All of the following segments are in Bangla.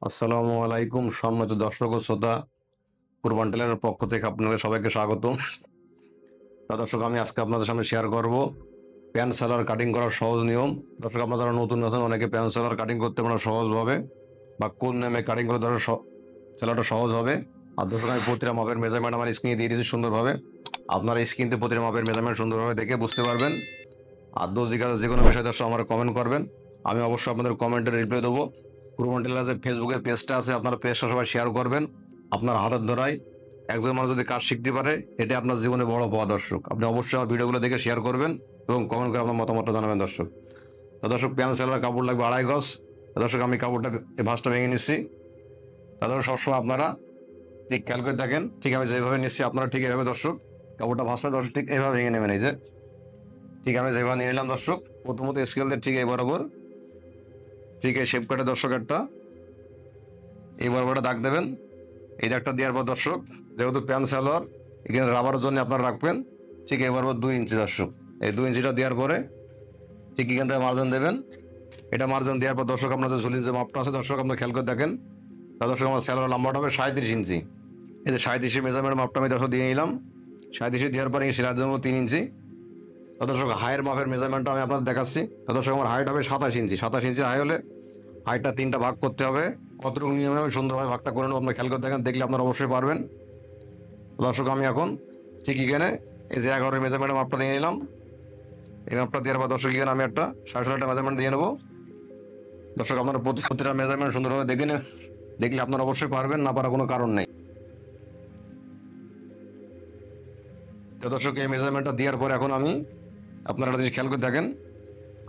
আসসালামু আলাইকুম সম্মানিত দর্শক ও শ্রোতা। পূর্বাঞ্চলের পক্ষ থেকে আপনাদের সবাইকে স্বাগত। দর্শক, আমি আজকে আপনাদের সামনে শেয়ার করব প্যান সেলার কাটিং করার সহজ নিয়ম। দর্শক, আপনারা যারা নতুন আছেন, অনেকে প্যান সেলার কাটিং করতে পারেন সহজভাবে, বা কোন নেমে কাটিং করে ধরো সেলারটা সহজ হবে। আর দর্শক, আমি প্রতিটা মাপের মেজারমেন্ট আমার স্ক্রিনে দিয়ে দিয়েছি সুন্দরভাবে। আপনারা স্ক্রিনতে প্রতিটা মাপের মেজারমেন্ট সুন্দরভাবে দেখে বুঝতে পারবেন। আর দোষ জিজ্ঞাসা যে কোনো বিষয় দর্শক আমার কমেন্ট করবেন, আমি অবশ্যই আপনাদের কমেন্টের রিপ্লাই দেবো। কুরবান টেলার যে ফেসবুকের পেজটা আছে, আপনারা পেজটা সবাই শেয়ার করবেন। আপনার হাতের ধরায় একজন মানুষ যদি কাজ শিখতে পারে, এটা আপনার জীবনে বড় পাওয়া। দর্শক, আপনি অবশ্যই আমার ভিডিওগুলো দেখে শেয়ার করবেন এবং কমেন্ট করে আপনার মতামতটা জানাবেন। দর্শক, দর্শক প্যান সেলার কাপড় লাগবে 2.5 গজ। দর্শক, আমি কাপড়টা এই ভাঁজটা ভেঙে নিচ্ছি। তাদের সবসময় আপনারা ঠিক খেয়াল করে দেখেন, ঠিক আমি যেভাবে নিচ্ছি আপনারা ঠিক এভাবে দর্শক কাপড়টা ভাঁজটা দর্শক ঠিক এইভাবে ভেঙে নেবেন। এই যে ঠিক আমি যেভাবে নিয়ে নিলাম দর্শক, প্রথমত স্কেল দিয়ে ঠিক এই বরাবর ঠিক এই শেপ কাটে দর্শক একটা এই বরাবরটা দাগ দেবেন। এই দাগটা দেওয়ার পর দর্শক, যেহেতু প্যান সালোয়ার, এখানে রাবারের জন্য আপনারা রাখবেন ঠিক এই বরাবর 2 ইঞ্চি। দর্শক, এই 2 ইঞ্চিটা দেওয়ার পরে ঠিক এখান থেকে মার্জিন দেবেন। এটা মার্জিন দেওয়ার পর দর্শক, আপনার যে ঝুলির যে মাপটা আছে দর্শক, আপনার খেয়াল করে দেখেন। দর্শক, আমার সালোয়ার লম্বাটা হবে 37 ইঞ্চি। এই যে 37 মেজারমেন্ট মাপটা আমি দর্শক দিয়ে নিলাম। 37 দেওয়ার পরে সেলাই দেবো 3 ইঞ্চি। দর্শক, হাইয়ের মাপের মেজারমেন্টটা আমি আপনাদের দেখাচ্ছি। দর্শক, আমার হাইট হবে 27 ইঞ্চি। 27 ইঞ্চি হাই হলে হাইটটা 3টা ভাগ করতে হবে। কতটুকু নিয়মে আমি সুন্দরভাবে ভাগটা করে নেবো, আপনার খেয়াল করে দেখেন, দেখলে আপনারা অবশ্যই পারবেন। দর্শক, আমি এখন ঠিক এখানে এই যে 11 মেজারমেন্টের মাপটা দিয়ে নিলাম। এই মাপটা দেওয়ার পর দর্শক, এখানে আমি একটা 7.5 মেজারমেন্ট দিয়ে নেবো। দর্শক, আপনারা প্রতিটা মেজারমেন্ট সুন্দরভাবে দেখে নেন, দেখলে আপনারা অবশ্যই পারবেন, না পারার কোনো কারণ নেই। তো দর্শক, এই মেজারমেন্টটা দেওয়ার পর এখন আমি আপনারা যদি খেয়াল করে দেখেন,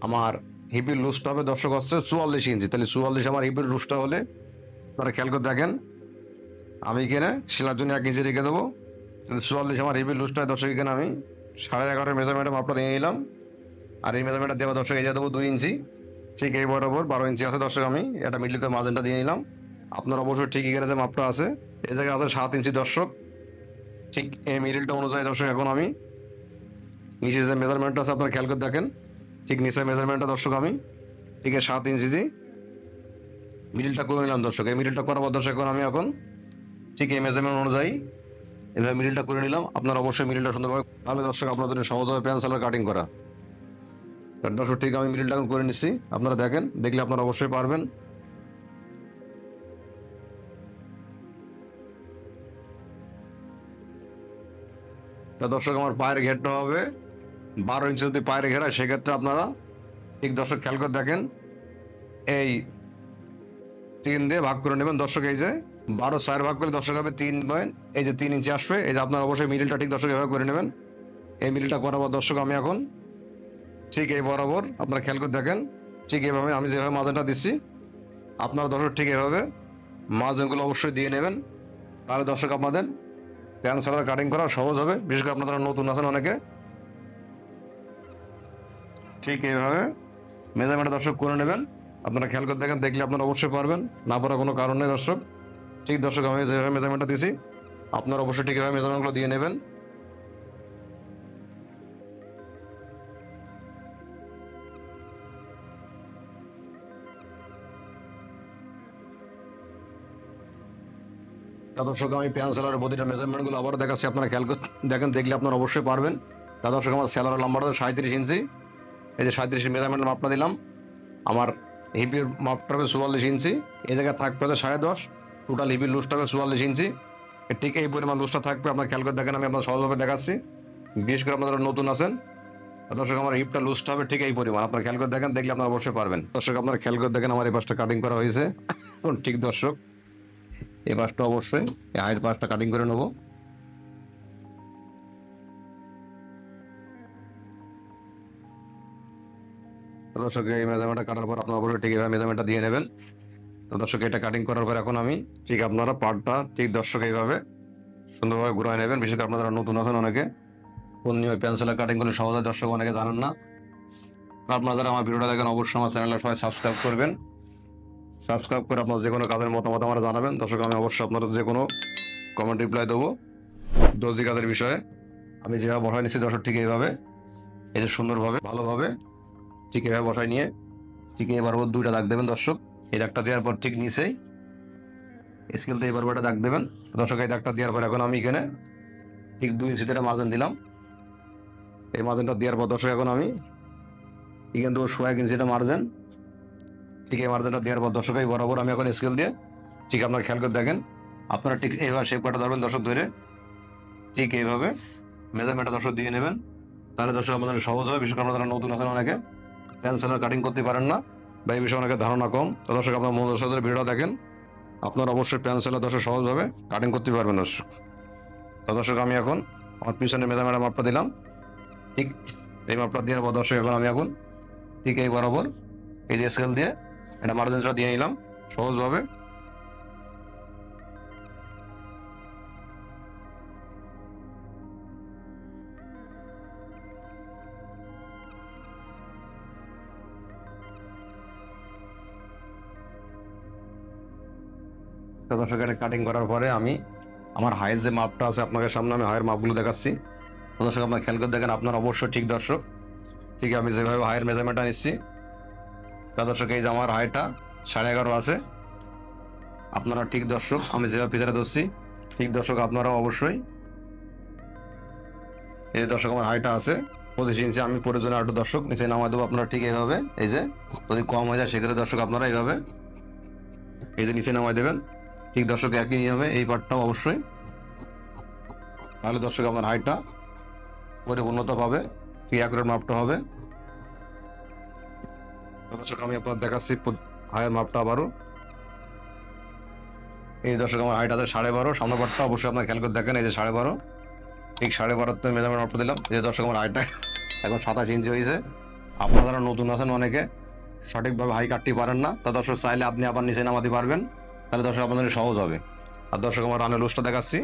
আমার হিপের লুজটা হবে দর্শক হচ্ছে 44 ইঞ্চি। তাহলে 44 আমার হিপের লুজটা হলে আপনারা খেয়াল করে দেখেন, আমি এখানে সেলার জন্য 1 ইঞ্চি রেখে দেবো। তাহলে 44 আমার হিপের লুজটা দর্শক, এখানে আমি 11.5 মেজারমেন্টের মাপটা দিয়ে নিলাম। আর এই মেজারমেন্টটা দেওয়া দর্শক এই যে দেবো 2 ইঞ্চি। ঠিক এই বরাবর 12 ইঞ্চি আছে দর্শক, আমি এটা মিডল করে মার্জিনটা দিয়ে নিলাম। আপনার অবশ্যই ঠিক এখানে যে মাপটা আছে এই জায়গায় আছে 7 ইঞ্চি দর্শক। ঠিক এই মিডলটা অনুযায়ী দর্শক এখন আমি নিচে যে মেজারমেন্টটা আছে আপনারা খেয়াল করে দেখেন, ঠিক নিচের মেজারমেন্টটা দর্শক আমি ঠিক 7 ইঞ্চি দিয়ে মিডিলটা করে নিলাম। দর্শক, এই মিডিলটা করার পর দর্শক এখন ঠিক এই মেজারমেন্ট অনুযায়ী এভাবে মিডিলটা করে নিলাম। আপনারা অবশ্যই মিডিলটা সুন্দরভাবে, তাহলে দর্শক আপনাদের সহজ হবে প্যান সেলার কাটিং করা। দর্শক, ঠিক আমি মিডিলটা করে নিচ্ছি, আপনারা দেখেন, দেখলে আপনারা অবশ্যই পারবেন। তা দর্শক, আমার পায়ের ঘেরটা হবে 12 ইঞ্চি। যদি পায়ের ঘেরা সেক্ষেত্রে আপনারা ঠিক দর্শক খেয়াল করে দেখেন, এই 3 দিয়ে ভাগ করে নেবেন। দর্শক, এই যে 12 4 ভাগ করে দর্শক হবে 3 পয়েন্ট, এই যে 3 ইঞ্চি আসবে। এই যে আপনার অবশ্যই মিডিলটা ঠিক দর্শক এভাবে করে নেবেন। এই মিডিলটা করার পর দর্শক আমি এখন ঠিক এই বরাবর আপনারা খেয়াল করে দেখেন, ঠিক এভাবে আমি যেভাবে মার্জিনটা দিচ্ছি আপনারা দর্শক ঠিক এভাবে মার্জিনগুলো অবশ্যই দিয়ে নেবেন। তাহলে দর্শক আপনাদের প্যান সেলার কাটিং করা সহজ হবে, বিশেষ করে আপনারা নতুন আছেন অনেকে। ঠিক এইভাবে মেজারমেন্টটা দর্শক করে নেবেন। আপনারা খেয়াল করে দেখেন, দেখলে আপনারা অবশ্যই পারবেন, না পারার কোনো কারণ নেই। দর্শক, ঠিক দর্শক আমি যেভাবে মেজারমেন্টটা দিয়েছি আপনারা অবশ্যই ঠিক এভাবে মেজারমেন্টগুলো দিয়ে নেবেন। তা দর্শক, আমি প্যান সেলারের প্রতিটা মেজারমেন্টগুলো আবার দেখাচ্ছি, আপনারা খেয়াল করে দেখেন, দেখলে আপনারা অবশ্যই পারবেন। তা দর্শক, আমার সেলারের লম্বাটা 37 ইঞ্চি। এই যে 37 মেজারমেন্টের মাপটা দিলাম। আমার হিপের মাপটা হবে 44 ইঞ্চি। এই জায়গায় থাকবে হচ্ছে 10.5। টোটাল হিপের লুজটা হবে 44 ইঞ্চি। ঠিক এই পরিমাণ লুজটা থাকবে, আপনার খেয়াল করে দেখেন, আমি আপনার সহজভাবে দেখাচ্ছি, বিশেষ করে আপনারা নতুন আছেন। দর্শক, আমার হিপটা লুজটা হবে ঠিক এই পরিমাণ, আপনার খেয়াল করে দেখেন, দেখলে আপনারা অবশ্যই পারবেন। দর্শক, আপনারা খেয়াল করে দেখেন, আমার এই পাশটা কাটিং করা হয়েছে। ঠিক দর্শক, এই পাশটা অবশ্যই এই হাইট পাশটা কাটিং করে নেবো। দর্শক, এই মেজারমেন্টটা কাটার পর আপনারা অবশ্যই ঠিক এইভাবে মেজারমেন্টটা দিয়ে নেবেন। তো দর্শক, এটা কাটিং করার পর এখন আমি ঠিক আপনারা পার্টটা ঠিক দর্শক এইভাবে সুন্দরভাবে ঘুরাই নেবেন। বিশেষ করে আপনারা নতুন আছেন অনেকে, কোন নিয়মে পেন্সিলের কাটিং করলে সহজ হয় দর্শক অনেকে জানেন না। আপনারা যারা আমার ভিডিওটা দেখেন অবশ্যই আমার চ্যানেলটা সবাই সাবস্ক্রাইব করবেন। সাবস্ক্রাইব করে আপনার যে কোনো কাজের মতামত আমার জানাবেন। দর্শক, আমি অবশ্যই আপনাদের যে কোনো কমেন্ট রিপ্লাই দেবো দর্জি কাজের বিষয়ে। আমি যেভাবে বসাই নিচ্ছি দর্শক ঠিক এইভাবে, এই যে সুন্দরভাবে ভালোভাবে ঠিক এভাবে বসাই নিয়ে ঠিক এবার ওর 2টা দাগ দেবেন। দর্শক, এই দাগটা দেওয়ার পর ঠিক নিচেই স্কেলতে এই বরাবর একটা দাগ দেবেন। দর্শক এই দাগটা দেওয়ার পর এখন আমি এখানে ঠিক 2 ইঞ্চি একটা মার্জিন দিলাম। এই মার্জিনটা দেওয়ার পর দর্শক এখন আমি এখান থেকে 1 ইঞ্চি একটা মার্জিন, ঠিক এই মার্জিনটা দেওয়ার পর দর্শক এই বরাবর আমি এখন স্কেল দিয়ে ঠিক আপনার খেয়াল করে দেখেন, আপনারা ঠিক এইভাবে শেপ কাটা ধরবেন দর্শক ধরে, ঠিক এইভাবে মেজারমেন্টটা দর্শক দিয়ে নেবেন। তাহলে দর্শক আপনাদের সহজ হবে। বিশেষ করে আপনারা নতুন আছেন, অনেকে পেন্সিলের কাটিং করতে পারেন না বা এই বিষয়ে অনেকে ধারণা কম। তো দর্শক আপনার মনোযোগ সহকারে ভিডিওটা দেখেন, আপনারা অবশ্যই পেন্সিলের দর্শক সহজভাবে কাটিং করতে পারবেন দর্শক। তো দর্শক আমি এখন আমার পিছনে মেজারমেন্টের মাপটা দিলাম, ঠিক এই মাপটা দেওয়ার পর দর্শক এখন আমি এখন ঠিক এই বরাবর এই যে স্কেল দিয়ে একটা মার্জিনটা দিয়ে নিলাম সহজভাবে। তো দর্শক এটা কাটিং করার পরে আমি আমার হাইয়ের যে মাপটা আছে আপনাদের সামনে আমি হাইয়ের মাপগুলো দেখাচ্ছি। তো দর্শক আপনার খেয়াল করে দেখেন, আপনার অবশ্যই ঠিক দর্শক, ঠিক আমি যেভাবে হাইয়ের মেজারমেন্টটা নিচ্ছি। তা দর্শক এই যে আমার হাইটা 11.5 আছে, আপনারা ঠিক দর্শক আমি যেভাবে ভিতরে ধরছি ঠিক দর্শক আপনারা অবশ্যই এই দর্শক আমার হাইটা আছে 25 ইঞ্চি, আমি প্রয়োজনে আরেকটু দর্শক নিচে নামাই দেবো। আপনারা ঠিক এইভাবে এই যে যদি কম হয়ে যায় সেক্ষেত্রে দর্শক আপনারা এইভাবে এই যে নিচে নামাই দেবেন। ঠিক দর্শক একই নিয়মে এই পার্টটাও অবশ্যই, তাহলে দর্শক আমার হাইটটা পরিপূর্ণতা পাবে, ঠিক অ্যাকুরেট মাপটা হবে। তো দর্শক আমি আপনার দেখাচ্ছি হাইয়ের মাপটা আবারও। এই দর্শক আমার হাইট আছে 12.5, সামনে পার্টটা অবশ্যই আপনার খেয়াল করে দেখেন এই যে 12.5, ঠিক 12.5 মেজারমেন্ট মাপটা দিলাম। এই যে দর্শক আমার হাইটটা এখন 27 ইঞ্চি হয়েছে। আপনারা যারা নতুন আছেন অনেকে সঠিকভাবে হাই কাটতে পারেন না, তা দর্শক চাইলে আপনি আবার নিচে নামাতে পারবেন, তাহলে দর্শক আপনাদের সহজ হবে। আর দর্শক আমার রানের লুজটা দেখাচ্ছি,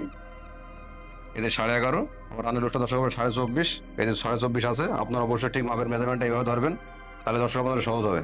এই যে 11.5, আমার রানের লুজটা দর্শক আমার 24.5, এই যে 24.5 আছে। আপনারা অবশ্যই ঠিক মাপের মেজারমেন্টটা এইভাবে ধরবেন, তাহলে দর্শক আপনাদের সহজ হবে।